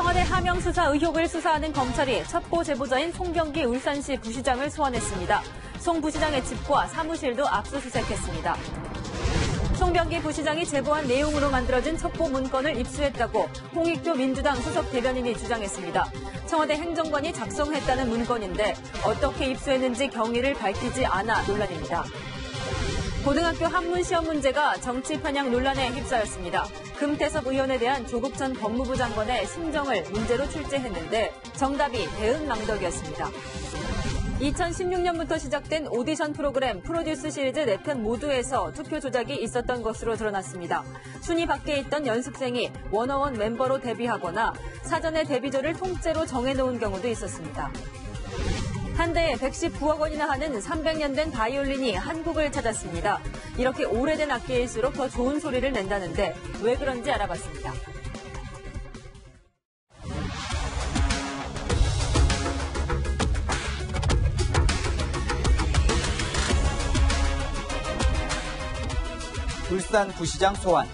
청와대 하명 수사 의혹을 수사하는 검찰이 첩보 제보자인 송병기 울산시 부시장을 소환했습니다. 송 부시장의 집과 사무실도 압수수색했습니다. 송병기 부시장이 제보한 내용으로 만들어진 첩보 문건을 입수했다고 홍익표 민주당 수석 대변인이 주장했습니다. 청와대 행정관이 작성했다는 문건인데 어떻게 입수했는지 경위를 밝히지 않아 논란입니다. 고등학교 한문 시험 문제가 정치 편향 논란에 휩싸였습니다. 금태섭 의원에 대한 조국 전 법무부 장관의 심정을 문제로 출제했는데 정답이 대응망덕이었습니다. 2016년부터 시작된 오디션 프로그램 프로듀스 시리즈 4편 모두에서 투표 조작이 있었던 것으로 드러났습니다. 순위 밖에 있던 연습생이 워너원 멤버로 데뷔하거나 사전에 데뷔조를 통째로 정해놓은 경우도 있었습니다. 한 대에 119억 원이나 하는 300년 된 바이올린이 한국을 찾았습니다. 이렇게 오래된 악기일수록 더 좋은 소리를 낸다는데 왜 그런지 알아봤습니다. 울산 부시장 소환.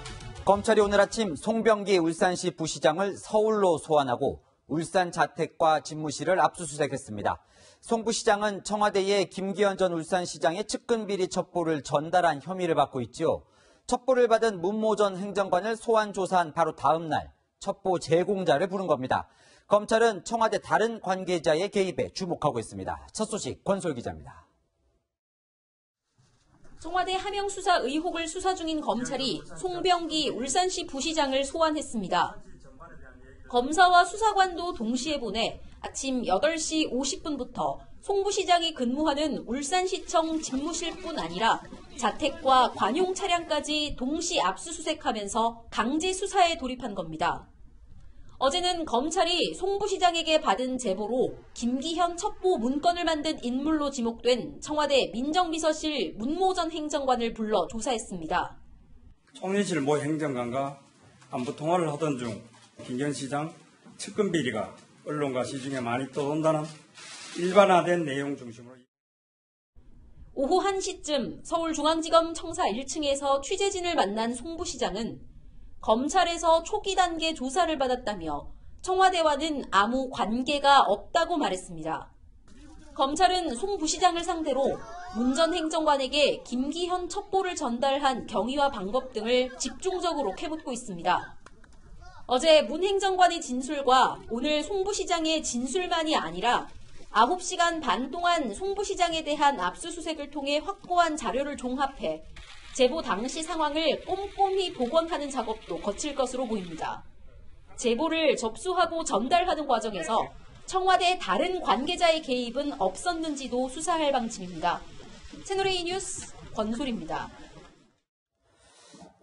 검찰이 오늘 아침 송병기 울산시 부시장을 서울로 소환하고 울산 자택과 집무실을 압수수색했습니다. 송 부시장은 청와대에 김기현 전 울산시장의 측근 비리 첩보를 전달한 혐의를 받고 있죠. 첩보를 받은 문모 전 행정관을 소환 조사한 바로 다음 날 첩보 제공자를 부른 겁니다. 검찰은 청와대 다른 관계자의 개입에 주목하고 있습니다. 첫 소식 권솔 기자입니다. 청와대 하명 수사 의혹을 수사 중인 검찰이 송병기 울산시 부시장을 소환했습니다. 검사와 수사관도 동시에 보내 아침 8시 50분부터 송 부시장이 근무하는 울산시청 집무실뿐 아니라 자택과 관용 차량까지 동시 압수수색하면서 강제 수사에 돌입한 겁니다. 어제는 검찰이 송 부시장에게 받은 제보로 김기현 첩보 문건을 만든 인물로 지목된 청와대 민정비서실 문모 전 행정관을 불러 조사했습니다. 총리실 모 행정관과 안부 통화를 하던 중 김기현 시장 측근 비리가 언론과 시중에 많이 떠돈다는 일반화된 내용 중심으로. 오후 1시쯤 서울중앙지검 청사 1층에서 취재진을 만난 송 부시장은 검찰에서 초기 단계 조사를 받았다며 청와대와는 아무 관계가 없다고 말했습니다. 검찰은 송 부시장을 상대로 문 전 행정관에게 김기현 첩보를 전달한 경위와 방법 등을 집중적으로 캐묻고 있습니다. 어제 문 행정관의 진술과 오늘 송 부시장의 진술만이 아니라 9시간 반 동안 송 부시장에 대한 압수수색을 통해 확보한 자료를 종합해 제보 당시 상황을 꼼꼼히 복원하는 작업도 거칠 것으로 보입니다. 제보를 접수하고 전달하는 과정에서 청와대 다른 관계자의 개입은 없었는지도 수사할 방침입니다. 채널A 뉴스 권솔입니다.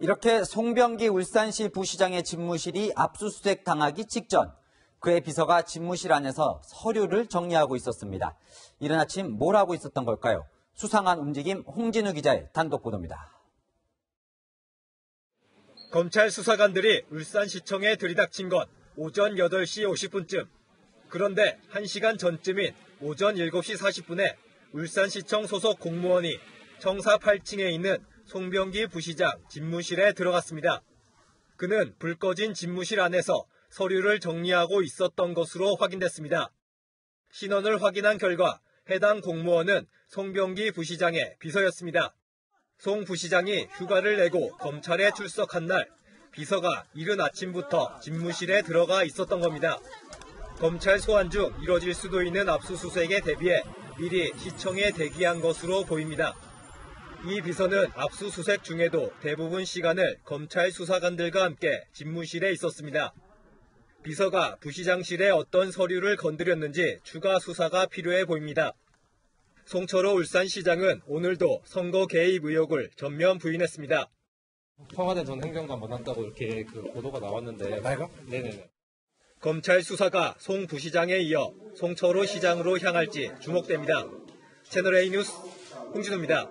이렇게 송병기 울산시 부시장의 집무실이 압수수색 당하기 직전 그의 비서가 집무실 안에서 서류를 정리하고 있었습니다. 이른 아침 뭘 하고 있었던 걸까요? 수상한 움직임 홍진우 기자의 단독 보도입니다. 검찰 수사관들이 울산시청에 들이닥친 건 오전 8시 50분쯤. 그런데 1시간 전쯤인 오전 7시 40분에 울산시청 소속 공무원이 청사 8층에 있는 송병기 부시장 집무실에 들어갔습니다. 그는 불 꺼진 집무실 안에서 서류를 정리하고 있었던 것으로 확인됐습니다. 신원을 확인한 결과 해당 공무원은 송병기 부시장의 비서였습니다. 송 부시장이 휴가를 내고 검찰에 출석한 날 비서가 이른 아침부터 집무실에 들어가 있었던 겁니다. 검찰 소환 중 이뤄질 수도 있는 압수수색에 대비해 미리 시청에 대기한 것으로 보입니다. 이 비서는 압수수색 중에도 대부분 시간을 검찰 수사관들과 함께 집무실에 있었습니다. 비서가 부시장실에 어떤 서류를 건드렸는지 추가 수사가 필요해 보입니다. 송철호 울산시장은 오늘도 선거 개입 의혹을 전면 부인했습니다. 청와대 전 행정관 만났다고 이렇게 보도가 나왔는데. 나이가? 네네네. 검찰 수사가 송 부시장에 이어 송철호 시장으로 향할지 주목됩니다. 채널A 뉴스 홍진우입니다.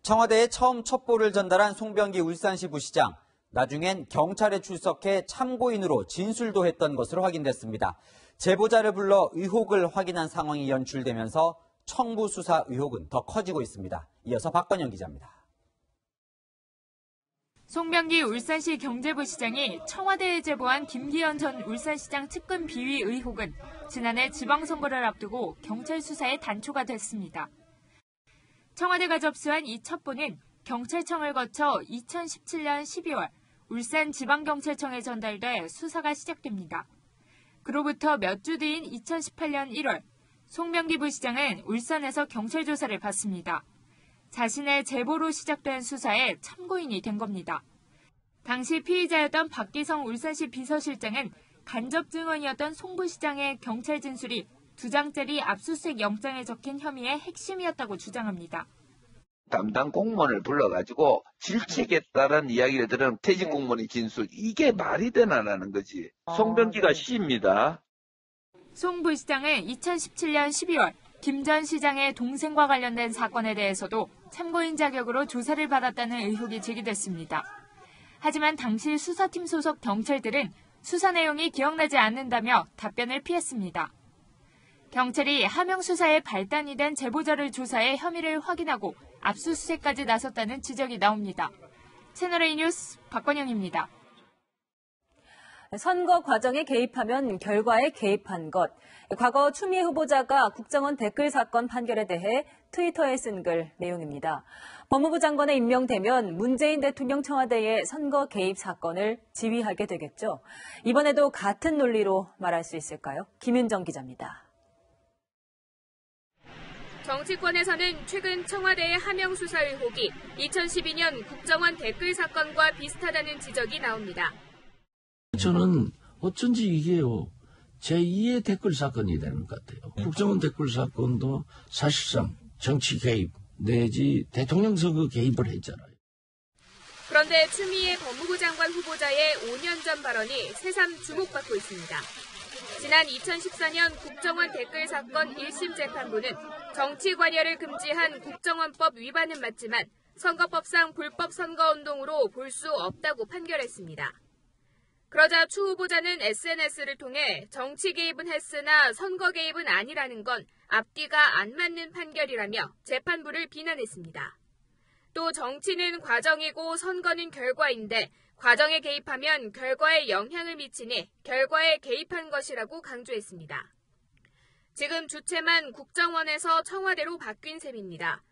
청와대에 처음 첩보를 전달한 송병기 울산시 부시장. 나중엔 경찰에 출석해 참고인으로 진술도 했던 것으로 확인됐습니다. 제보자를 불러 의혹을 확인한 상황이 연출되면서 청부 수사 의혹은 더 커지고 있습니다. 이어서 박건영 기자입니다. 송병기 울산시 경제부시장이 청와대에 제보한 김기현 전 울산시장 측근 비위 의혹은 지난해 지방선거를 앞두고 경찰 수사에 단초가 됐습니다. 청와대가 접수한 이 첩보는 경찰청을 거쳐 2017년 12월 울산지방경찰청에 전달돼 수사가 시작됩니다. 그로부터 몇 주 뒤인 2018년 1월 송병기 부시장은 울산에서 경찰 조사를 받습니다. 자신의 제보로 시작된 수사에 참고인이 된 겁니다. 당시 피의자였던 박기성 울산시 비서실장은 간접 증언이었던 송 부시장의 경찰 진술이 2장짜리 압수수색 영장에 적힌 혐의의 핵심이었다고 주장합니다. 담당 공무원을 불러가지고 질책했다는 이야기를 들은 퇴직 공무원의 진술, 이게 말이 되나라는 거지. 송병기가 씨입니다. 송 부시장은 2017년 12월 김 전 시장의 동생과 관련된 사건에 대해서도 참고인 자격으로 조사를 받았다는 의혹이 제기됐습니다. 하지만 당시 수사팀 소속 경찰들은 수사 내용이 기억나지 않는다며 답변을 피했습니다. 경찰이 하명 수사의 발단이 된 제보자를 조사해 혐의를 확인하고 압수수색까지 나섰다는 지적이 나옵니다. 채널A 뉴스 박건영입니다. 선거 과정에 개입하면 결과에 개입한 것. 과거 추미애 후보자가 국정원 댓글 사건 판결에 대해 트위터에 쓴 글 내용입니다. 법무부 장관에 임명되면 문재인 대통령 청와대의 선거 개입 사건을 지휘하게 되겠죠. 이번에도 같은 논리로 말할 수 있을까요? 김윤정 기자입니다. 정치권에서는 최근 청와대의 하명 수사 의혹이 2012년 국정원 댓글 사건과 비슷하다는 지적이 나옵니다. 저는 어쩐지 이게요, 제2의 댓글 사건이 되는 것 같아요. 국정원 댓글 사건도 사실상 정치 개입 내지 대통령 선거 개입을 했잖아요. 그런데 추미애 법무부 장관 후보자의 5년 전 발언이 새삼 주목받고 있습니다. 지난 2014년 국정원 댓글 사건 1심 재판부는 정치 관여를 금지한 국정원법 위반은 맞지만 선거법상 불법 선거운동으로 볼 수 없다고 판결했습니다. 그러자 추 후보자는 SNS를 통해 정치 개입은 했으나 선거 개입은 아니라는 건 앞뒤가 안 맞는 판결이라며 재판부를 비난했습니다. 또 정치는 과정이고 선거는 결과인데 과정에 개입하면 결과에 영향을 미치니 결과에 개입한 것이라고 강조했습니다. 지금 주체만 국정원에서 청와대로 바뀐 셈입니다.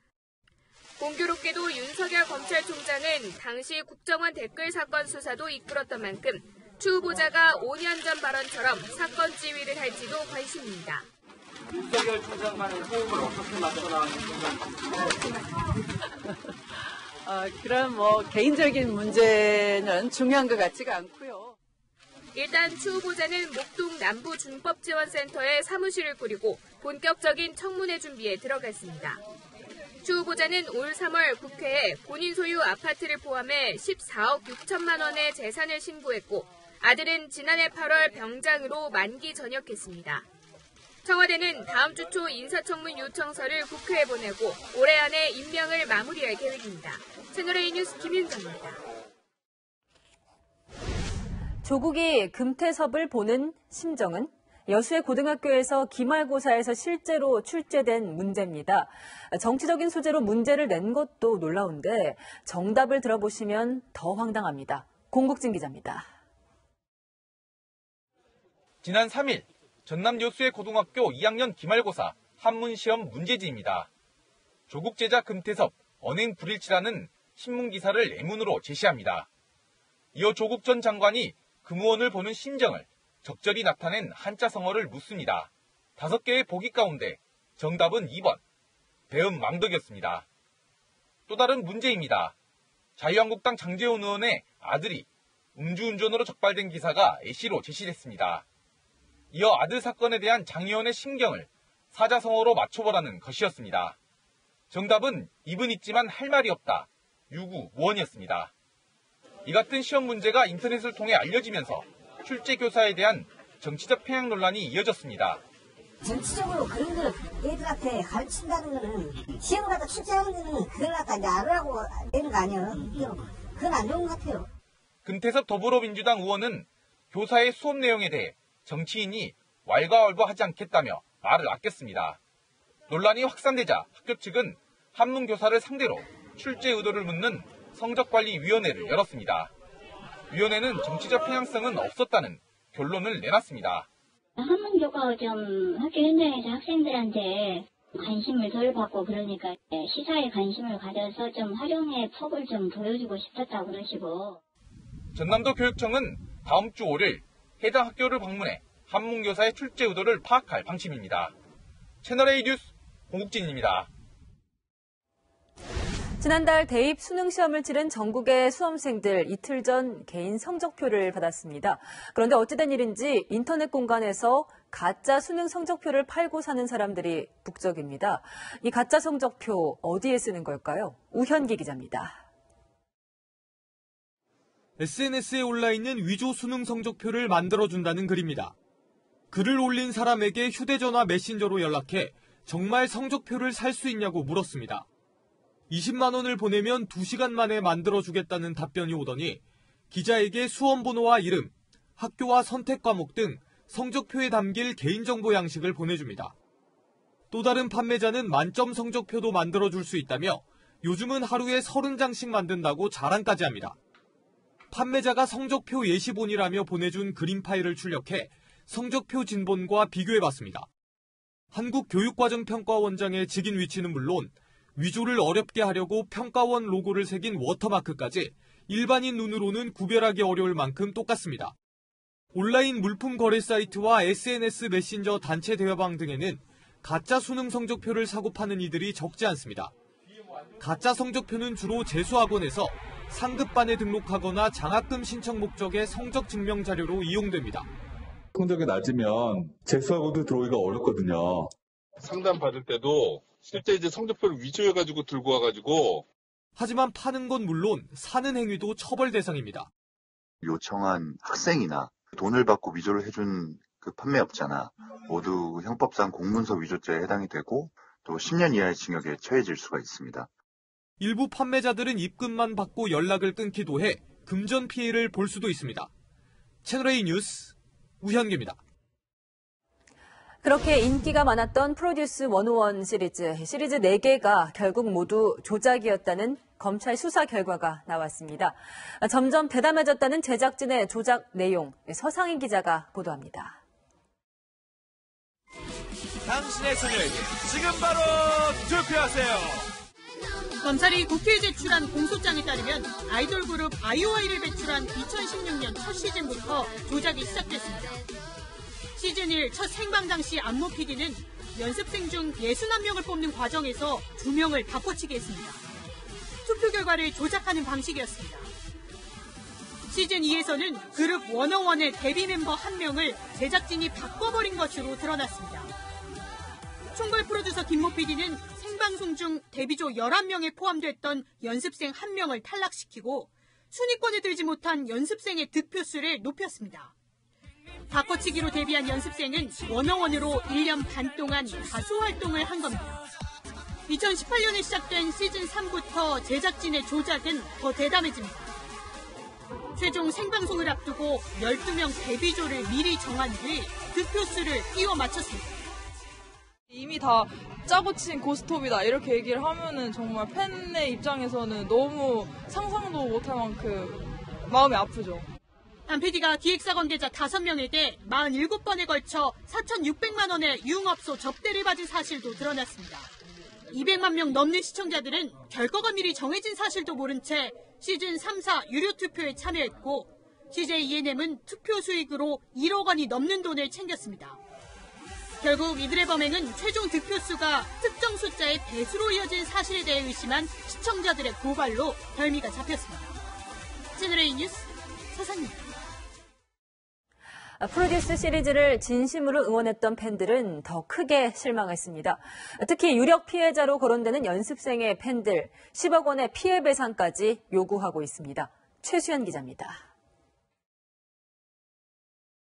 공교롭게도 윤석열 검찰총장은 당시 국정원 댓글 사건 수사도 이끌었던 만큼 추 후보자가 5년 전 발언처럼 사건 지휘를 할지도 관심입니다. 윤석열 총장만의 호흡을 어떻게 맞춰 나가는지 그런 개인적인 문제는 중요한 것 같지가 않고요. 일단 추 후보자는 목동 남부준법지원센터에 사무실을 꾸리고 본격적인 청문회 준비에 들어갔습니다. 추 후보자는 올 3월 국회에 본인 소유 아파트를 포함해 14억 6천만 원의 재산을 신고했고 아들은 지난해 8월 병장으로 만기 전역했습니다. 청와대는 다음 주 초 인사청문 요청서를 국회에 보내고 올해 안에 임명을 마무리할 계획입니다. 채널A 뉴스 김윤정입니다. 조국이 금태섭을 보는 심정은? 여수의 고등학교에서 기말고사에서 실제로 출제된 문제입니다. 정치적인 소재로 문제를 낸 것도 놀라운데 정답을 들어보시면 더 황당합니다. 공국진 기자입니다. 지난 3일 전남 여수의 고등학교 2학년 기말고사 한문시험 문제지입니다. 조국 제자 금태섭 언행 불일치라는 신문기사를 예문으로 제시합니다. 이어 조국 전 장관이 금우원을 보는 심정을 적절히 나타낸 한자성어를 묻습니다. 5개의 보기 가운데 정답은 2번, 배음 망덕이었습니다. 또 다른 문제입니다. 자유한국당 장제원 의원의 아들이 음주운전으로 적발된 기사가 예시로 제시됐습니다. 이어 아들 사건에 대한 장 의원의 심경을 사자성어로 맞춰보라는 것이었습니다. 정답은 입은 있지만 할 말이 없다. 유구, 무언이었습니다. 이 같은 시험 문제가 인터넷을 통해 알려지면서 출제 교사에 대한 정치적 편향 논란이 이어졌습니다. 정치적으로 그런 거를 애들한테 가르친다는 거는 시험 갖다 출제하는 거는 그걸 갖다 이제 알으라고 되는 거 아니에요. 그건 안 좋은 것 같아요. 금태섭 더불어민주당 의원은 교사의 수업 내용에 대해 정치인이 왈가왈부하지 않겠다며 말을 아꼈습니다. 논란이 확산되자 학교 측은 한문 교사를 상대로 출제 의도를 묻는 성적관리위원회를 열었습니다. 위원회는 정치적 편향성은 없었다는 결론을 내놨습니다. 한문교과전 학교 현장에서 학생들한테 관심을 덜 받고 그러니까 시사에 관심을 가져서 좀 활용의 퍽을 좀 보여주고 싶었다고 그러시고. 전남도 교육청은 다음 주 5일 해당 학교를 방문해 한문교사의 출제 의도를 파악할 방침입니다. 채널A 뉴스 공국진입니다. 지난달 대입 수능 시험을 치른 전국의 수험생들 이틀 전 개인 성적표를 받았습니다. 그런데 어찌된 일인지 인터넷 공간에서 가짜 수능 성적표를 팔고 사는 사람들이 북적입니다. 이 가짜 성적표 어디에 쓰는 걸까요? 우현기 기자입니다. SNS에 올라있는 위조 수능 성적표를 만들어준다는 글입니다. 글을 올린 사람에게 휴대전화 메신저로 연락해 정말 성적표를 살 수 있냐고 물었습니다. 20만 원을 보내면 2시간 만에 만들어주겠다는 답변이 오더니 기자에게 수험번호와 이름, 학교와 선택 과목 등 성적표에 담길 개인정보 양식을 보내줍니다. 또 다른 판매자는 만점 성적표도 만들어줄 수 있다며 요즘은 하루에 30장씩 만든다고 자랑까지 합니다. 판매자가 성적표 예시본이라며 보내준 그림 파일을 출력해 성적표 진본과 비교해봤습니다. 한국교육과정평가원장의 직인 위치는 물론 위조를 어렵게 하려고 평가원 로고를 새긴 워터마크까지 일반인 눈으로는 구별하기 어려울 만큼 똑같습니다. 온라인 물품 거래 사이트와 SNS 메신저 단체 대화방 등에는 가짜 수능 성적표를 사고 파는 이들이 적지 않습니다. 가짜 성적표는 주로 재수학원에서 상급반에 등록하거나 장학금 신청 목적의 성적 증명 자료로 이용됩니다. 성적이 낮으면 재수학원도 들어오기가 어렵거든요. 상담 받을 때도 실제 이제 성적표를 위조해가지고 들고 와가지고. 하지만 파는 건 물론 사는 행위도 처벌 대상입니다. 요청한 학생이나 돈을 받고 위조를 해준 그 판매업자나 모두 형법상 공문서 위조죄에 해당이 되고 또 10년 이하의 징역에 처해질 수가 있습니다. 일부 판매자들은 입금만 받고 연락을 끊기도 해 금전 피해를 볼 수도 있습니다. 채널A 뉴스 우현기입니다. 그렇게 인기가 많았던 프로듀스 101 시리즈 4개가 결국 모두 조작이었다는 검찰 수사 결과가 나왔습니다. 점점 대담해졌다는 제작진의 조작 내용, 서상희 기자가 보도합니다. 당신의 소녀에게 지금 바로 투표하세요. 검찰이 국회에 제출한 공소장에 따르면 아이돌 그룹 IOI를 배출한 2016년 첫 시즌부터 조작이 시작됐습니다. 시즌 1 첫 생방 당시 안모 PD는 연습생 중 61명을 뽑는 과정에서 2명을 바꿔치기 했습니다. 투표 결과를 조작하는 방식이었습니다. 시즌 2에서는 그룹 101의 데뷔 멤버 1명을 제작진이 바꿔버린 것으로 드러났습니다. 총괄 프로듀서 김모 PD는 생방송 중 데뷔조 11명에 포함됐던 연습생 1명을 탈락시키고 순위권에 들지 못한 연습생의 득표수를 높였습니다. 바꿔치기로 데뷔한 연습생은 101으로 1년 반 동안 가수 활동을 한 겁니다. 2018년에 시작된 시즌 3부터 제작진의 조작은 더 대담해집니다. 최종 생방송을 앞두고 12명 데뷔조를 미리 정한 뒤 득표수를 끼워 맞췄습니다. 이미 다 짜고 친 고스톱이다 이렇게 얘기를 하면은 정말 팬의 입장에서는 너무 상상도 못할 만큼 마음이 아프죠. 안 PD가 기획사 관계자 5명에게 47번에 걸쳐 4,600만 원의 유흥업소 접대를 받은 사실도 드러났습니다. 200만 명 넘는 시청자들은 결과가 미리 정해진 사실도 모른 채 시즌 3, 4 유료 투표에 참여했고 CJ ENM은 투표 수익으로 1억 원이 넘는 돈을 챙겼습니다. 결국 이들의 범행은 최종 득표수가 특정 숫자의 배수로 이어진 사실에 대해 의심한 시청자들의 고발로 혐의가 잡혔습니다. 채널A 뉴스 서상입니다. 프로듀스 시리즈를 진심으로 응원했던 팬들은 더 크게 실망했습니다. 특히 유력 피해자로 거론되는 연습생의 팬들 10억 원의 피해 배상까지 요구하고 있습니다. 최수연 기자입니다.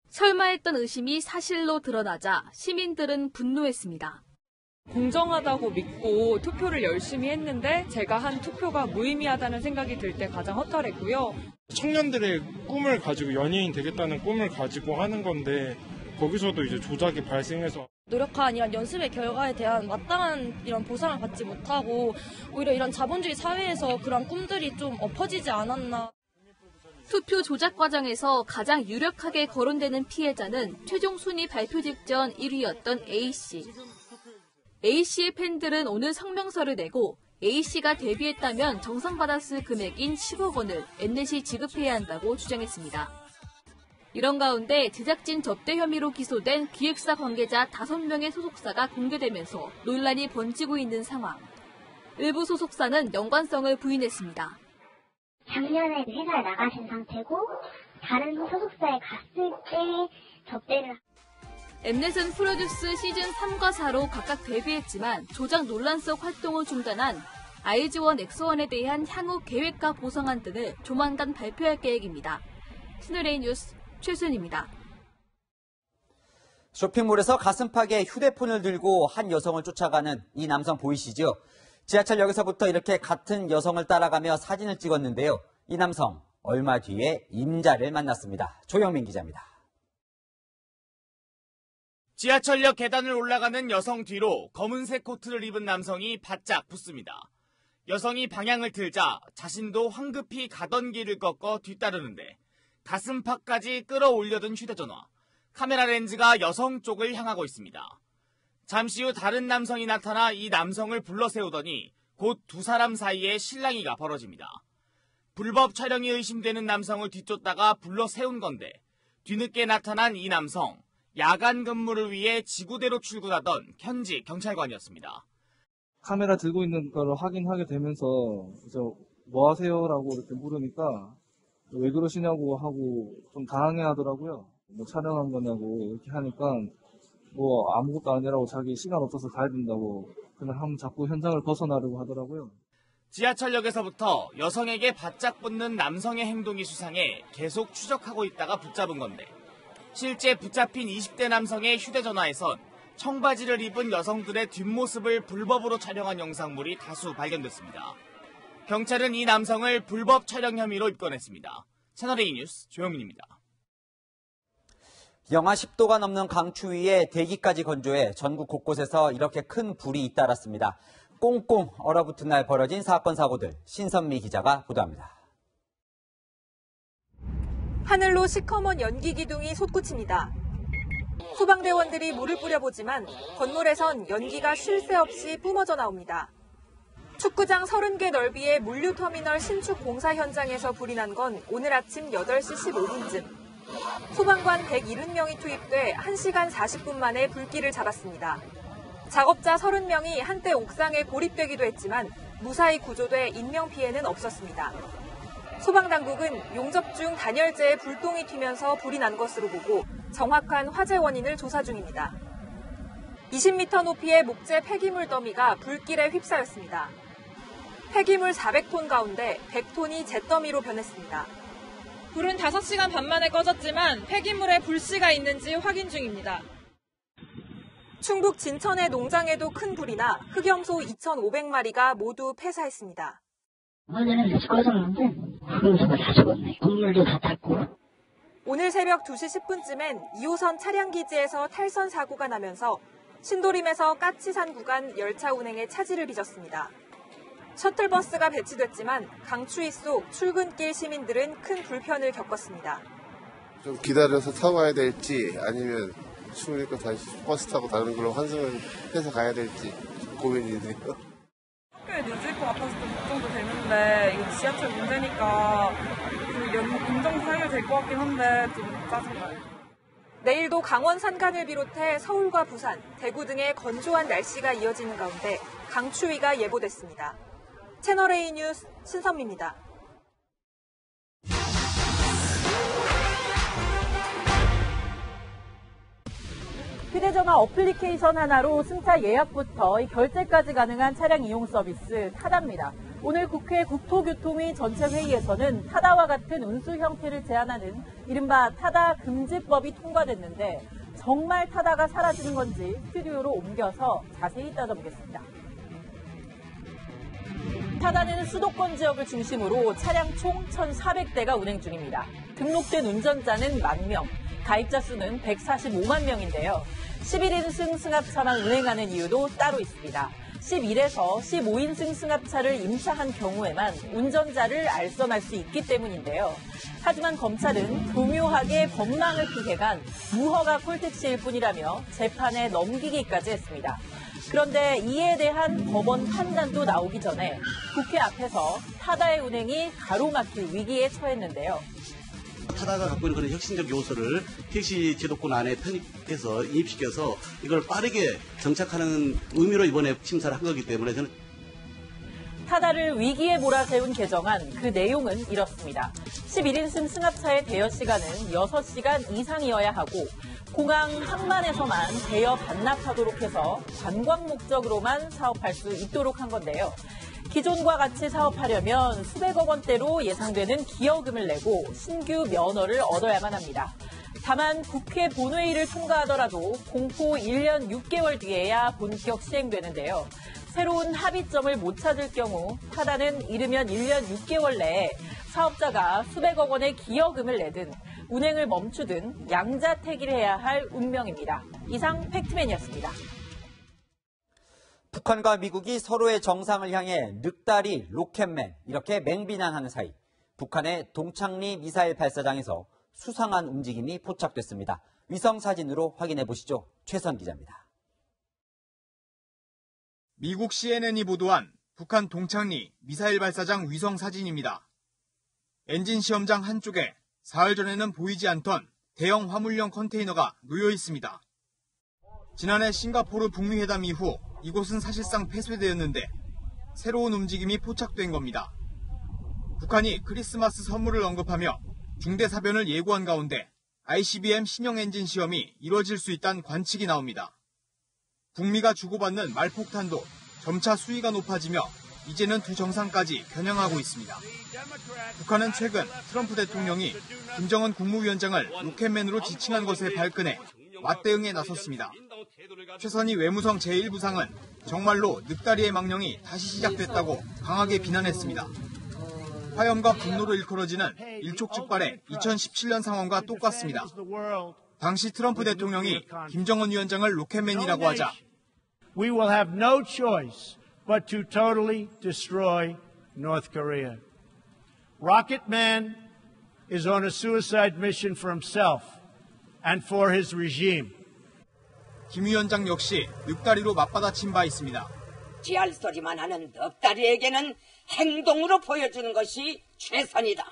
설마 했던 의심이 사실로 드러나자 시민들은 분노했습니다. 공정하다고 믿고 투표를 열심히 했는데 제가 한 투표가 무의미하다는 생각이 들 때 가장 허탈했고요. 청년들의 꿈을 가지고 연예인 되겠다는 꿈을 가지고 하는 건데 거기서도 이제 조작이 발생해서 노력한 이런 연습의 결과에 대한 마땅한 이런 보상을 받지 못하고 오히려 이런 자본주의 사회에서 그런 꿈들이 좀 엎어지지 않았나. 투표 조작 과정에서 가장 유력하게 거론되는 피해자는 최종 순위 발표 직전 1위였던 A씨. A씨의 팬들은 오늘 성명서를 내고 A씨가 데뷔했다면 정상받았을 금액인 10억 원을 엠넷이 지급해야 한다고 주장했습니다. 이런 가운데 제작진 접대 혐의로 기소된 기획사 관계자 5명의 소속사가 공개되면서 논란이 번지고 있는 상황. 일부 소속사는 연관성을 부인했습니다. 작년에 회사에 나가신 상태고 다른 소속사에 갔을 때 접대를. 엠넷은 프로듀스 시즌 3과 4로 각각 데뷔했지만 조작 논란 속 활동을 중단한 아이즈원, 엑소원에 대한 향후 계획과 보상안 등을 조만간 발표할 계획입니다. 채널A 뉴스 최순입니다. 쇼핑몰에서 가슴팍에 휴대폰을 들고 한 여성을 쫓아가는 이 남성 보이시죠? 지하철역에서부터 이렇게 같은 여성을 따라가며 사진을 찍었는데요. 이 남성 얼마 뒤에 임자를 만났습니다. 조영민 기자입니다. 지하철역 계단을 올라가는 여성 뒤로 검은색 코트를 입은 남성이 바짝 붙습니다. 여성이 방향을 틀자 자신도 황급히 가던 길을 꺾어 뒤따르는데 가슴팍까지 끌어올려둔 휴대전화, 카메라 렌즈가 여성 쪽을 향하고 있습니다. 잠시 후 다른 남성이 나타나 이 남성을 불러 세우더니 곧 두 사람 사이에 실랑이가 벌어집니다. 불법 촬영이 의심되는 남성을 뒤쫓다가 불러 세운 건데 뒤늦게 나타난 이 남성, 야간 근무를 위해 지구대로 출근하던 현지 경찰관이었습니다. 카메라 들고 있는 걸 확인하게 되면서 뭐 하세요라고 이렇게 물으니까 왜 그러시냐고 하고 좀 당황해 하더라고요. 뭐 촬영한 거냐고 이렇게 하니까 뭐 아무것도 아니라고 자기 시간 없어서 가야 된다고 그냥 한번 자꾸 현장을 벗어나려고 하더라고요. 지하철역에서부터 여성에게 바짝 붙는 남성의 행동이 수상해 계속 추적하고 있다가 붙잡은 건데 실제 붙잡힌 20대 남성의 휴대전화에선 청바지를 입은 여성들의 뒷모습을 불법으로 촬영한 영상물이 다수 발견됐습니다. 경찰은 이 남성을 불법 촬영 혐의로 입건했습니다. 채널A 뉴스 조영민입니다. 영하 10도가 넘는 강추위에 대기까지 건조해 전국 곳곳에서 이렇게 큰 불이 잇따랐습니다. 꽁꽁 얼어붙은 날 벌어진 사건 사고들 신선미 기자가 보도합니다. 하늘로 시커먼 연기 기둥이 솟구칩니다. 소방대원들이 물을 뿌려보지만 건물에선 연기가 쉴 새 없이 뿜어져 나옵니다. 축구장 30개 넓이의 물류터미널 신축 공사 현장에서 불이 난 건 오늘 아침 8시 15분쯤. 소방관 170명이 투입돼 1시간 40분 만에 불길을 잡았습니다. 작업자 30명이 한때 옥상에 고립되기도 했지만 무사히 구조돼 인명피해는 없었습니다. 소방당국은 용접 중 단열재에 불똥이 튀면서 불이 난 것으로 보고 정확한 화재 원인을 조사 중입니다. 20m 높이의 목재 폐기물 더미가 불길에 휩싸였습니다. 폐기물 400톤 가운데 100톤이 잿더미로 변했습니다. 불은 5시간 반 만에 꺼졌지만 폐기물에 불씨가 있는지 확인 중입니다. 충북 진천의 농장에도 큰 불이 나 흑염소 2,500마리가 모두 폐사했습니다. 어제는 다시 꺼졌는데 흑염소가 다 죽었네. 건물도 다 탔고. 오늘 새벽 2시 10분쯤엔 2호선 차량기지에서 탈선 사고가 나면서 신도림에서 까치산 구간 열차 운행에 차질을 빚었습니다. 셔틀버스가 배치됐지만 강추위 속 출근길 시민들은 큰 불편을 겪었습니다. 좀 기다려서 타고 가야 될지 아니면 추우니까 다시 버스 타고 다른 걸로 환승을 해서 가야 될지 고민이네요. 학교에 늦을 것 같아서 좀 걱정도 되는데 이거 지하철 문제니까 인정도 해결될 것 같긴 한데 좀 짜증나요. 내일도 강원 산간을 비롯해 서울과 부산, 대구 등의 건조한 날씨가 이어지는 가운데 강추위가 예보됐습니다. 채널A 뉴스 신선미입니다. 휴대전화 어플리케이션 하나로 승차 예약부터 결제까지 가능한 차량 이용 서비스 타다입니다. 오늘 국회 국토교통 위 전체회의에서는 타다와 같은 운수 형태를 제한하는 이른바 타다 금지법이 통과됐는데 정말 타다가 사라지는 건지 스튜디오로 옮겨서 자세히 따져보겠습니다. 타다는 수도권 지역을 중심으로 차량 총 1,400대가 운행 중입니다. 등록된 운전자는 10,000명. 가입자 수는 145만 명인데요. 11인승 승합차만 운행하는 이유도 따로 있습니다. 11에서 15인승 승합차를 임차한 경우에만 운전자를 알선할 수 있기 때문인데요. 하지만 검찰은 교묘하게 법망을 피해간 무허가 콜택시일 뿐이라며 재판에 넘기기까지 했습니다. 그런데 이에 대한 법원 판단도 나오기 전에 국회 앞에서 타다의 운행이 가로막힐 위기에 처했는데요. 타다가 갖고 있는 그런 혁신적 요소를 택시 제도권 안에 편입해서 이입시켜서 이걸 빠르게 정착하는 의미로 이번에 심사를 한 거기 때문에 저는 타다를 위기에 몰아세운 개정안, 그 내용은 이렇습니다. 11인승 승합차의 대여 시간은 6시간 이상이어야 하고 공항 항만에서만 대여 반납하도록 해서 관광 목적으로만 사업할 수 있도록 한 건데요. 기존과 같이 사업하려면 수백억 원대로 예상되는 기여금을 내고 신규 면허를 얻어야만 합니다. 다만 국회 본회의를 통과하더라도 공포 1년 6개월 뒤에야 본격 시행되는데요. 새로운 합의점을 못 찾을 경우 타다는 이르면 1년 6개월 내에 사업자가 수백억 원의 기여금을 내든 운행을 멈추든 양자택일을 해야 할 운명입니다. 이상 팩트맨이었습니다. 북한과 미국이 서로의 정상을 향해 늑다리, 로켓맨 이렇게 맹비난하는 사이 북한의 동창리 미사일 발사장에서 수상한 움직임이 포착됐습니다. 위성 사진으로 확인해 보시죠. 최선 기자입니다. 미국 CNN이 보도한 북한 동창리 미사일 발사장 위성 사진입니다. 엔진 시험장 한쪽에 사흘 전에는 보이지 않던 대형 화물용 컨테이너가 놓여 있습니다. 지난해 싱가포르 북미 회담 이후 이곳은 사실상 폐쇄되었는데 새로운 움직임이 포착된 겁니다. 북한이 크리스마스 선물을 언급하며 중대사변을 예고한 가운데 ICBM 신형 엔진 시험이 이뤄질 수 있다는 관측이 나옵니다. 북미가 주고받는 말폭탄도 점차 수위가 높아지며 이제는 두 정상까지 겨냥하고 있습니다. 북한은 최근 트럼프 대통령이 김정은 국무위원장을 로켓맨으로 지칭한 것에 발끈해 맞대응에 나섰습니다. 최선희 외무성 제1부상은 정말로 늑다리의 망령이 다시 시작됐다고 강하게 비난했습니다. 화염과 분노로 일컬어지는 일촉즉발의 2017년 상황과 똑같습니다. 당시 트럼프 대통령이 김정은 위원장을 로켓맨이라고 하자 We will have no choice but to totally destroy North Korea. Rocket Man is on a suicide mission for himself and for his regime. 김 위원장 역시 늑다리로 맞받아친 바 있습니다. 지할 소리만 하는 늑다리에게는 행동으로 보여주는 것이 최선이다.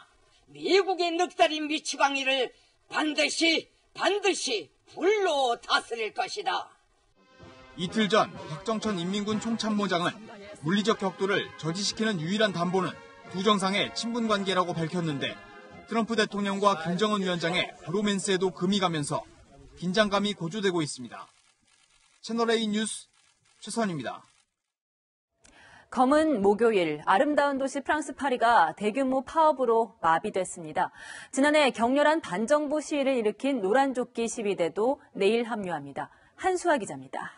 미국의 늑다리 미치광이를 반드시 불로 다스릴 것이다. 이틀 전 박정천 인민군 총참모장은 물리적 격도를 저지시키는 유일한 담보는 두 정상의 친분 관계라고 밝혔는데 트럼프 대통령과 김정은 위원장의 브로맨스에도 금이 가면서 긴장감이 고조되고 있습니다. 채널A 뉴스 최선입니다. 검은 목요일 아름다운 도시 프랑스 파리가 대규모 파업으로 마비됐습니다. 지난해 격렬한 반정부 시위를 일으킨 노란조끼 시위대도 내일 합류합니다. 한수아 기자입니다.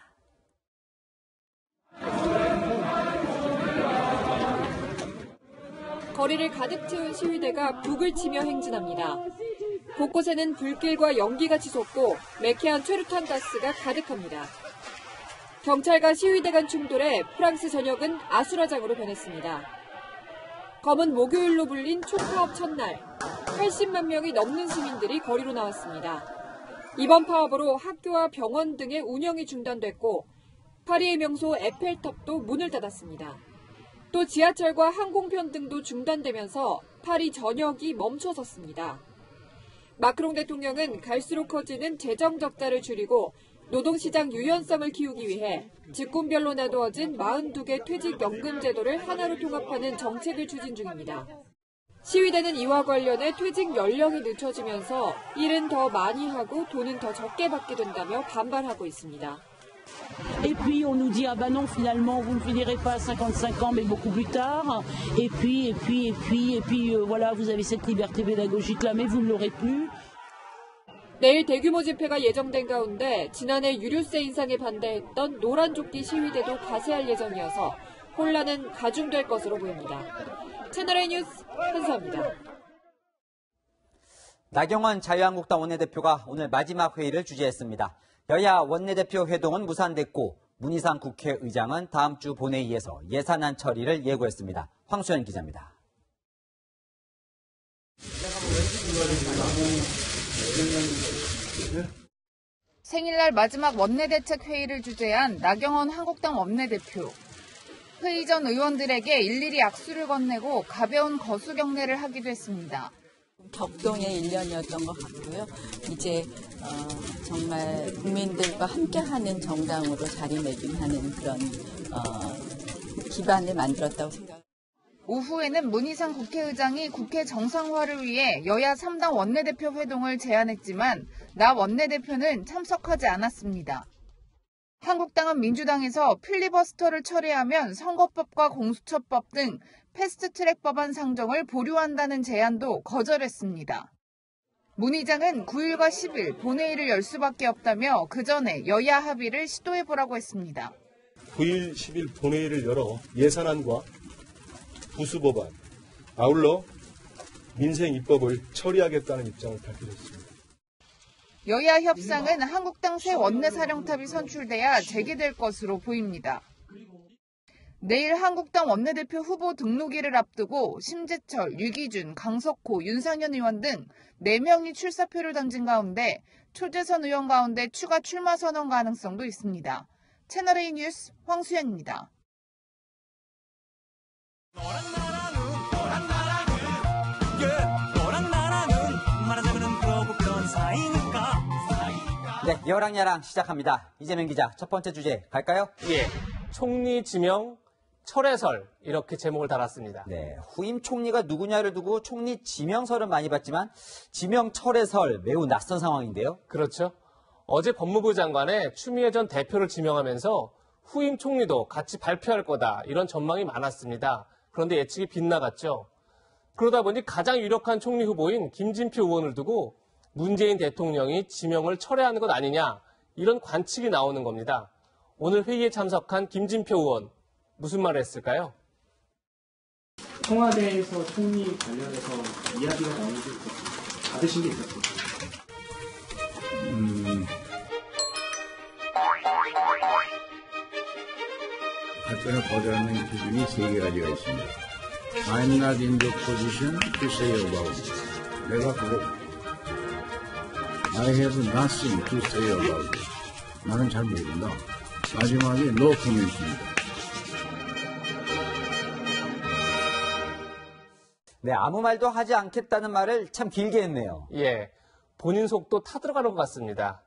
거리를 가득 채운 시위대가 북을 치며 행진합니다. 곳곳에는 불길과 연기가 치솟고 매캐한 최루탄 가스가 가득합니다. 경찰과 시위대 간 충돌에 프랑스 전역은 아수라장으로 변했습니다. 검은 목요일로 불린 총파업 첫날, 80만 명이 넘는 시민들이 거리로 나왔습니다. 이번 파업으로 학교와 병원 등의 운영이 중단됐고 파리의 명소 에펠탑도 문을 닫았습니다. 또 지하철과 항공편 등도 중단되면서 파리 전역이 멈춰섰습니다. 마크롱 대통령은 갈수록 커지는 재정 적자를 줄이고 노동시장 유연성을 키우기 위해 직군별로 나누어진 42개 퇴직연금 제도를 하나로 통합하는 정책을 추진 중입니다. 시위대는 이와 관련해 퇴직 연령이 늦춰지면서 일은 더 많이 하고 돈은 더 적게 받게 된다며 반발하고 있습니다. Et puis on nous dit ah ben non finalement vous ne finirez pas à 55 ans mais beaucoup plus tard et puis voilà vous avez cette liberté pédagogique là mais vous ne l'aurez plus. 내일 대규모 집회가 예정된 가운데 지난해 유류세 인상에 반대했던 노란조끼 시위대도 가세할 예정이어서 혼란은 가중될 것으로 보입니다. 채널A 뉴스 한수아입니다. 나경원 자유한국당 원내대표가 오늘 마지막 회의를 주재했습니다. 여야 원내대표 회동은 무산됐고 문희상 국회의장은 다음 주 본회의에서 예산안 처리를 예고했습니다. 황수연 기자입니다. 생일날 마지막 원내대책 회의를 주재한 나경원 한국당 원내대표. 회의 전 의원들에게 일일이 악수를 건네고 가벼운 거수 경례를 하기도 했습니다. 격동의 1년이었던 것 같고요. 이제 정말 국민들과 함께하는 정당으로 자리매김하는 그런 기반을 만들었다고 생각합니다. 오후에는 문희상 국회의장이 국회 정상화를 위해 여야 3당 원내대표 회동을 제안했지만 나 원내대표는 참석하지 않았습니다. 한국당은 민주당에서 필리버스터를 처리하면 선거법과 공수처법 등 패스트트랙 법안 상정을 보류한다는 제안도 거절했습니다. 문 의장은 9일과 10일 본회의를 열 수밖에 없다며 그 전에 여야 합의를 시도해보라고 했습니다. 9일, 10일 본회의를 열어 예산안과 부수법안, 아울러 민생 입법을 처리하겠다는 입장을 밝히겠습니다. 여야 협상은 한국당 새 원내사령탑이 선출돼야 재개될 것으로 보입니다. 내일 한국당 원내대표 후보 등록일을 앞두고 심재철, 유기준, 강석호, 윤상현 의원 등 4명이 출사표를 던진 가운데 초재선 의원 가운데 추가 출마 선언 가능성도 있습니다. 채널A 뉴스 황수연입니다. 네, 여랑야랑 시작합니다. 이재명 기자, 첫 번째 주제 갈까요? 예, 총리 지명 철회설 이렇게 제목을 달았습니다. 네, 후임 총리가 누구냐를 두고 총리 지명설은 많이 봤지만 지명 철회설 매우 낯선 상황인데요. 그렇죠. 어제 법무부 장관의 추미애 전 대표를 지명하면서 후임 총리도 같이 발표할 거다 이런 전망이 많았습니다. 그런데 예측이 빗나갔죠. 그러다 보니 가장 유력한 총리 후보인 김진표 의원을 두고 문재인 대통령이 지명을 철회하는 것 아니냐 이런 관측이 나오는 겁니다. 오늘 회의에 참석한 김진표 의원 무슨 말을 했을까요? 청와대에서 총리 관련해서 이야기가 나온 게 받으신 게 있었습니까? 답변을 거절하는 기준이 3가지가 있습니다. I'm not in the position to say about it. 내가 그거 I have nothing to say about it. 나는 잘 모른다. 마지막에 no comment입니다. 네, 아무 말도 하지 않겠다는 말을 참 길게 했네요. 예, 본인 속도 타들어가는 것 같습니다.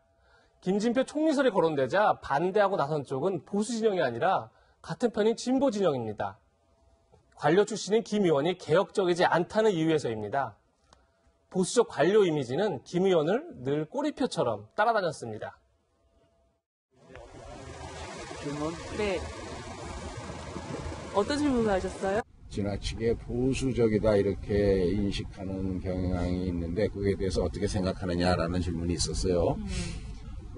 김진표 총리설이 거론되자 반대하고 나선 쪽은 보수 진영이 아니라 같은 편인 진보 진영입니다. 관료 출신인 김 의원이 개혁적이지 않다는 이유에서입니다. 보수적 관료 이미지는 김 의원을 늘 꼬리표처럼 따라다녔습니다. 질문? 네. 어떤 질문을 하셨어요? 지나치게 보수적이다 이렇게 인식하는 경향이 있는데 그에 대해서 어떻게 생각하느냐라는 질문이 있었어요.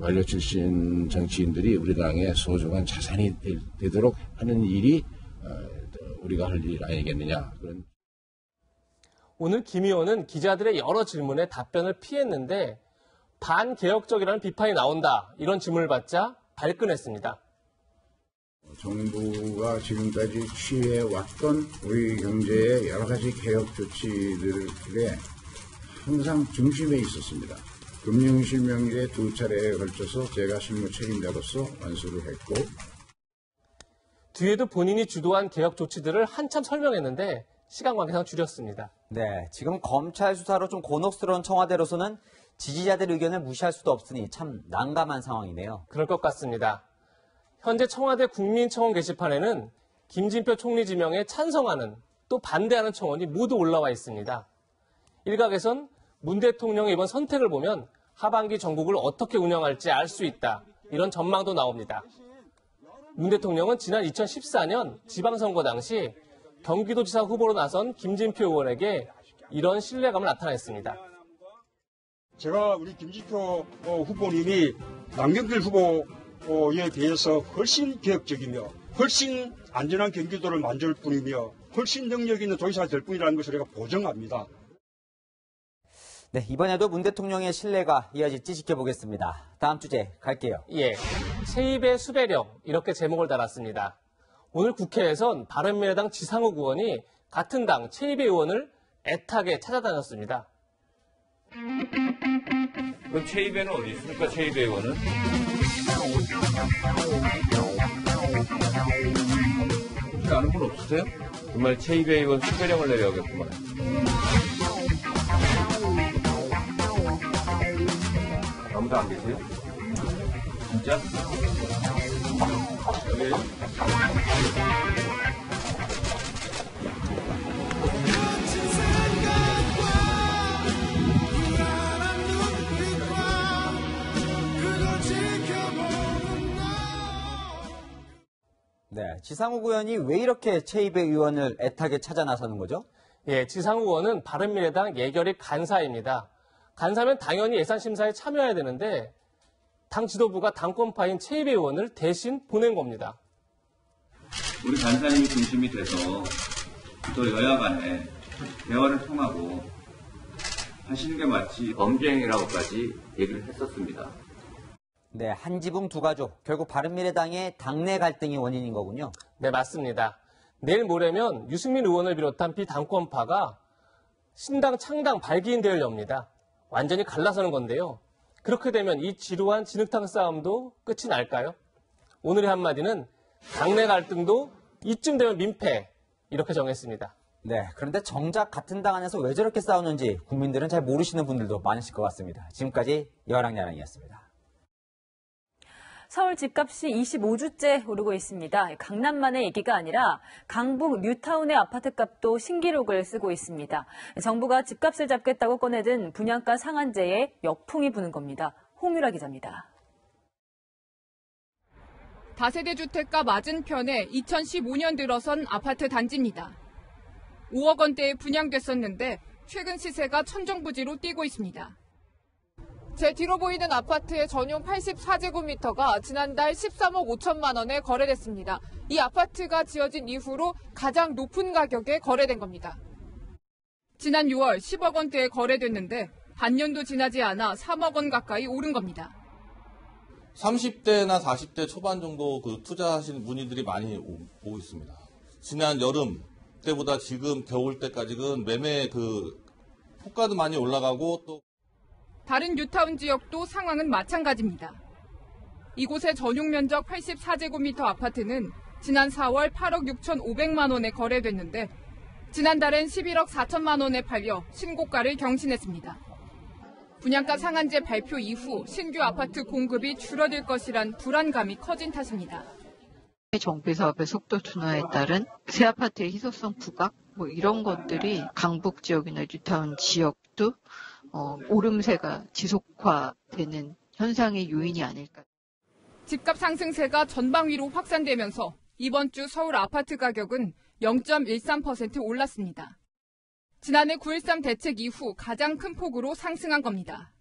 관료 출신 정치인들이 우리 당의 소중한 자산이 되도록 하는 일이 우리가 할 일 아니겠느냐. 그런. 오늘 김 의원은 기자들의 여러 질문에 답변을 피했는데 반개혁적이라는 비판이 나온다 이런 질문을 받자 발끈했습니다. 정부가 지금까지 취해왔던 우리 경제의 여러 가지 개혁 조치들에 항상 중심에 있었습니다. 금융실명제 2차례에 걸쳐서 제가 실무 책임자로서 완수를 했고 뒤에도 본인이 주도한 개혁 조치들을 한참 설명했는데 시간 관계상 줄였습니다. 네, 지금 검찰 수사로 좀 곤혹스러운 청와대로서는 지지자들 의견을 무시할 수도 없으니 참 난감한 상황이네요. 그럴 것 같습니다. 현재 청와대 국민청원 게시판에는 김진표 총리 지명에 찬성하는 또 반대하는 청원이 모두 올라와 있습니다. 일각에선 문 대통령의 이번 선택을 보면 하반기 전국을 어떻게 운영할지 알 수 있다. 이런 전망도 나옵니다. 문 대통령은 지난 2014년 지방선거 당시 경기도지사 후보로 나선 김진표 의원에게 이런 신뢰감을 나타냈습니다. 제가 우리 김진표 후보님이 남경필 후보에 비해서 훨씬 개혁적이며 훨씬 안전한 경기도를 만들 뿐이며 훨씬 능력 있는 도지사가 될 뿐이라는 것을 제가 보정합니다. 네, 이번에도 문 대통령의 신뢰가 이어질지 지켜보겠습니다. 다음 주제 갈게요. 예, 체입의 수배력 이렇게 제목을 달았습니다. 오늘 국회에선 바른미래당 지상욱 의원이 같은 당 체입의 의원을 애타게 찾아다녔습니다. 그럼 체입에는 어디 있습니까? 체입의 의원은? 혹시 아는 분 없으세요? 정말 체입의 의원 수배령을 내려야겠구만. 아무도 안 계세요? 진짜? 여기. 네, 지상욱 의원이 왜 이렇게 체입의 의원을 애타게 찾아 나서는 거죠? 예, 지상욱 의원은 바른미래당 예결위 간사입니다. 간사면 당연히 예산심사에 참여해야 되는데 당 지도부가 당권파인 체입의 의원을 대신 보낸 겁니다. 우리 간사님이 중심이 돼서 또 여야 간에 대화를 통하고 하시는 게 마치 범죄행위라고까지 얘기를 했었습니다. 네, 한 지붕 두 가족. 결국 바른미래당의 당내 갈등이 원인인 거군요. 네, 맞습니다. 내일 모레면 유승민 의원을 비롯한 비당권파가 신당 창당 발기인 대회를 엽니다. 완전히 갈라서는 건데요. 그렇게 되면 이 지루한 진흙탕 싸움도 끝이 날까요? 오늘의 한마디는 당내 갈등도 이쯤 되면 민폐 이렇게 정했습니다. 네, 그런데 정작 같은 당 안에서 왜 저렇게 싸우는지 국민들은 잘 모르시는 분들도 많으실 것 같습니다. 지금까지 여랑야랑이었습니다. 서울 집값이 25주째 오르고 있습니다. 강남만의 얘기가 아니라 강북 뉴타운의 아파트값도 신기록을 쓰고 있습니다. 정부가 집값을 잡겠다고 꺼내든 분양가 상한제에 역풍이 부는 겁니다. 홍유라 기자입니다. 다세대 주택가 맞은편에 2015년 들어선 아파트 단지입니다. 5억 원대에 분양됐었는데 최근 시세가 천정부지로 뛰고 있습니다. 제 뒤로 보이는 아파트의 전용 84제곱미터가 지난달 13억 5천만 원에 거래됐습니다. 이 아파트가 지어진 이후로 가장 높은 가격에 거래된 겁니다. 지난 6월 10억 원대에 거래됐는데 반년도 지나지 않아 3억 원 가까이 오른 겁니다. 30대나 40대 초반 정도 투자하시는 문의들이 많이 오고 있습니다. 지난 여름 때보다 지금 겨울 때까지는 매매 호가도 많이 올라가고 또 다른 뉴타운 지역도 상황은 마찬가지입니다. 이곳의 전용 면적 84제곱미터 아파트는 지난 4월 8억 6,500만 원에 거래됐는데 지난달엔 11억 4천만 원에 팔려 신고가를 경신했습니다. 분양가 상한제 발표 이후 신규 아파트 공급이 줄어들 것이란 불안감이 커진 탓입니다. 정비 사업의 속도 둔화에 따른 새 아파트의 희소성 부각 이런 것들이 강북 지역이나 뉴타운 지역도 오름세가 지속화되는 현상의 요인이 아닐까. 집값 상승세가 전방위로 확산되면서 이번 주 서울 아파트 가격은 0.13% 올랐습니다. 지난해 9.13 대책 이후 가장 큰 폭으로 상승한 겁니다.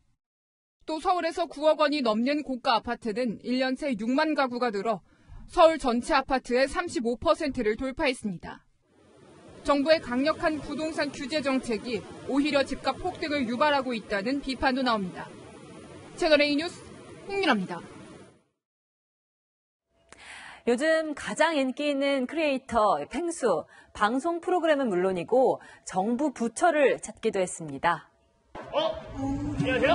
또 서울에서 9억 원이 넘는 고가 아파트는 1년 새 6만 가구가 늘어 서울 전체 아파트의 35%를 돌파했습니다. 정부의 강력한 부동산 규제 정책이 오히려 집값 폭등을 유발하고 있다는 비판도 나옵니다. 채널A 뉴스 홍민아입니다. 요즘 가장 인기 있는 크리에이터 펭수, 방송 프로그램은 물론이고 정부 부처를 찾기도 했습니다. 안녕하세요.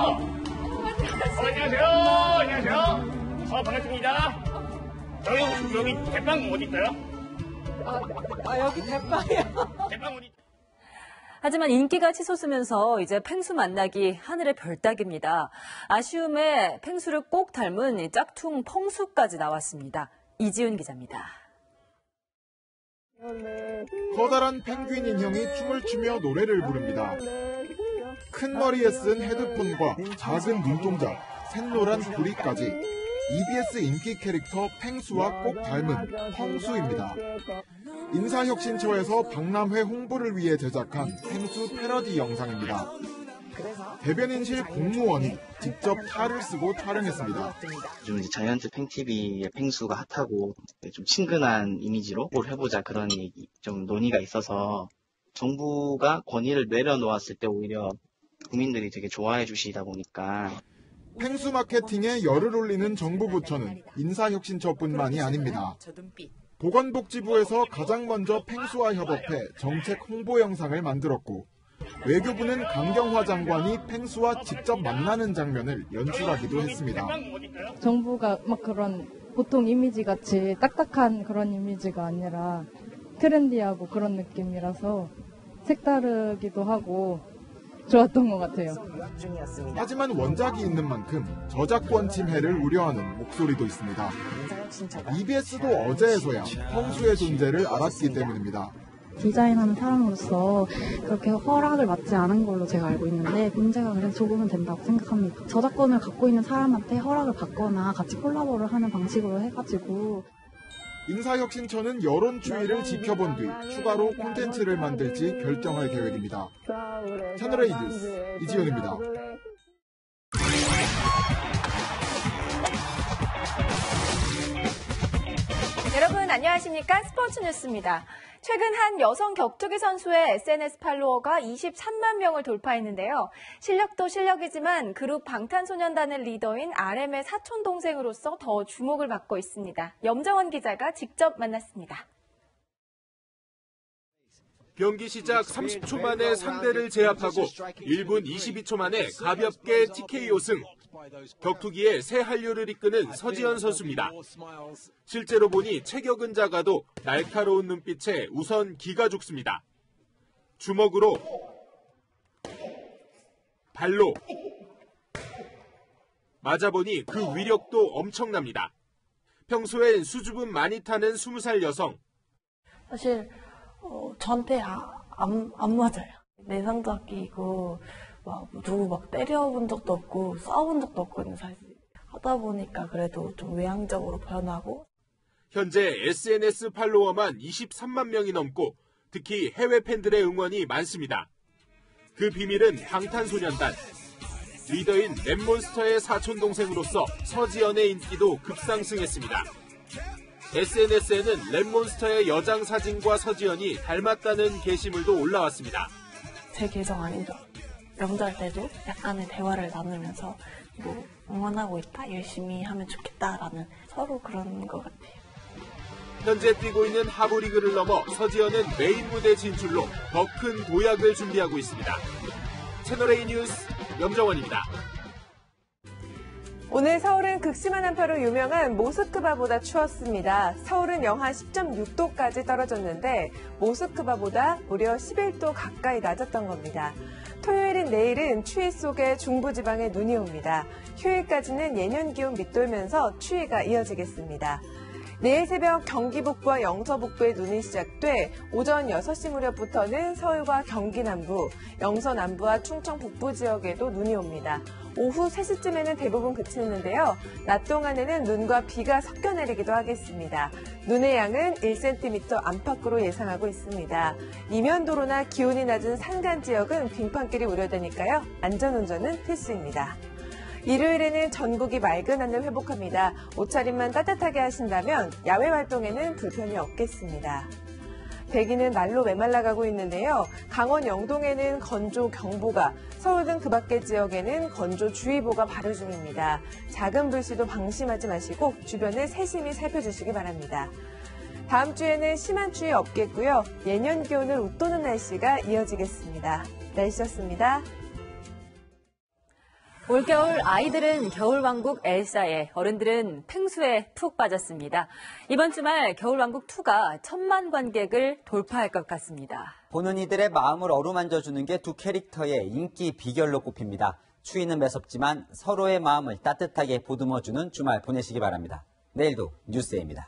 안녕하세요. 안녕하세요. 반갑습니다. 여기 대빵 어디 있어요? 여기 대빵이요. 대빵 어디? 하지만 인기가 치솟으면서 이제 펭수 만나기 하늘의 별 따기입니다. 아쉬움에 펭수를 꼭 닮은 짝퉁 펑수까지 나왔습니다. 이지훈 기자입니다. 커다란 펭귄 인형이 춤을 추며 노래를 부릅니다. 큰 머리에 쓴 헤드폰과 작은 눈동자, 샛노란 부리까지 EBS 인기 캐릭터 펭수와 꼭 닮은 펑수입니다. 인사혁신처에서 박람회 홍보를 위해 제작한 펭수 패러디 영상입니다. 대변인실 공무원이 직접 탈을 쓰고 촬영했습니다. 요즘 이제 자이언트 팽TV의 펭수가 핫하고 좀 친근한 이미지로 뭘 해보자 그런 얘기, 좀 논의가 있어서 정부가 권위를 내려놓았을 때 오히려 국민들이 되게 좋아해 주시다 보니까 펭수 마케팅에 열을 올리는 정부 부처는 인사혁신처뿐만이 아닙니다. 보건복지부에서 가장 먼저 펭수와 협업해 정책 홍보 영상을 만들었고 외교부는 강경화 장관이 펭수와 직접 만나는 장면을 연출하기도 했습니다. 정부가 막 그런 보통 이미지 같이 딱딱한 그런 이미지가 아니라 트렌디하고 그런 느낌이라서 색다르기도 하고 좋았던 것 같아요. 하지만 원작이 있는 만큼 저작권 침해를 우려하는 목소리도 있습니다. EBS도 어제에서야 펭수의 존재를 알았기 때문입니다. 디자인하는 사람으로서 그렇게 허락을 받지 않은 걸로 제가 알고 있는데 문제가 그래서 조금은 된다고 생각합니다. 저작권을 갖고 있는 사람한테 허락을 받거나 같이 콜라보를 하는 방식으로 해가지고 인사혁신처는 여론 추이를 지켜본 뒤 추가로 콘텐츠를 만들지 결정할 계획입니다. 채널A 뉴스 이지훈입니다. 여러분 안녕하십니까? 스포츠 뉴스입니다. 최근 한 여성 격투기 선수의 SNS 팔로워가 23만 명을 돌파했는데요. 실력도 실력이지만 그룹 방탄소년단의 리더인 RM의 사촌 동생으로서 더 주목을 받고 있습니다. 염정원 기자가 직접 만났습니다. 경기 시작 30초 만에 상대를 제압하고 1분 22초 만에 가볍게 TKO 승. 격투기의 새 한류를 이끄는 서지현 선수입니다. 실제로 보니 체격은 작아도 날카로운 눈빛에 우선 기가 죽습니다. 주먹으로, 발로 맞아보니 그 위력도 엄청납니다. 평소엔 수줍음 많이 타는 20살 여성. 사실 저한테 안 맞아요. 내상적이고 누구 때려본 적도 없고 싸워본 적도 없거든요. 사실 하다 보니까 그래도 좀 외향적으로 변하고. 현재 SNS 팔로워만 23만 명이 넘고 특히 해외 팬들의 응원이 많습니다. 그 비밀은 방탄소년단. 리더인 랩몬스터의 사촌동생으로서 서지연의 인기도 급상승했습니다. SNS에는 랩몬스터의 여장 사진과 서지연이 닮았다는 게시물도 올라왔습니다. 제 계정 아니죠. 명절 때도 약간의 대화를 나누면서 응원하고 있다, 열심히 하면 좋겠다라는 서로 그런 것 같아요. 현재 뛰고 있는 하부리그를 넘어 서지연은 메인 무대 진출로 더 큰 도약을 준비하고 있습니다. 채널A 뉴스 염정원입니다. 오늘 서울은 극심한 한파로 유명한 모스크바보다 추웠습니다. 서울은 영하 10.6도까지 떨어졌는데 모스크바보다 무려 11도 가까이 낮았던 겁니다. 토요일인 내일은 추위 속에 중부지방에 눈이 옵니다. 휴일까지는 예년 기온 밑돌면서 추위가 이어지겠습니다. 내일 새벽 경기 북부와 영서 북부에 눈이 시작돼 오전 6시 무렵부터는 서울과 경기 남부, 영서 남부와 충청 북부 지역에도 눈이 옵니다. 오후 3시쯤에는 대부분 그치는데요. 낮 동안에는 눈과 비가 섞여 내리기도 하겠습니다. 눈의 양은 1cm 안팎으로 예상하고 있습니다. 이면도로나 기온이 낮은 산간 지역은 빙판길이 우려되니까요. 안전운전은 필수입니다. 일요일에는 전국이 맑은 하늘 회복합니다. 옷차림만 따뜻하게 하신다면 야외 활동에는 불편이 없겠습니다. 대기는 날로 메말라가고 있는데요. 강원 영동에는 건조경보가, 서울 등 그 밖의 지역에는 건조주의보가 발효 중입니다. 작은 불씨도 방심하지 마시고 주변을 세심히 살펴주시기 바랍니다. 다음 주에는 심한 추위 없겠고요. 예년 기온을 웃도는 날씨가 이어지겠습니다. 날씨였습니다. 올겨울 아이들은 겨울왕국 엘사에, 어른들은 펭수에 푹 빠졌습니다. 이번 주말 겨울왕국2가 1000만 관객을 돌파할 것 같습니다. 보는 이들의 마음을 어루만져주는 게 두 캐릭터의 인기 비결로 꼽힙니다. 추위는 매섭지만 서로의 마음을 따뜻하게 보듬어주는 주말 보내시기 바랍니다. 내일도 뉴스에입니다.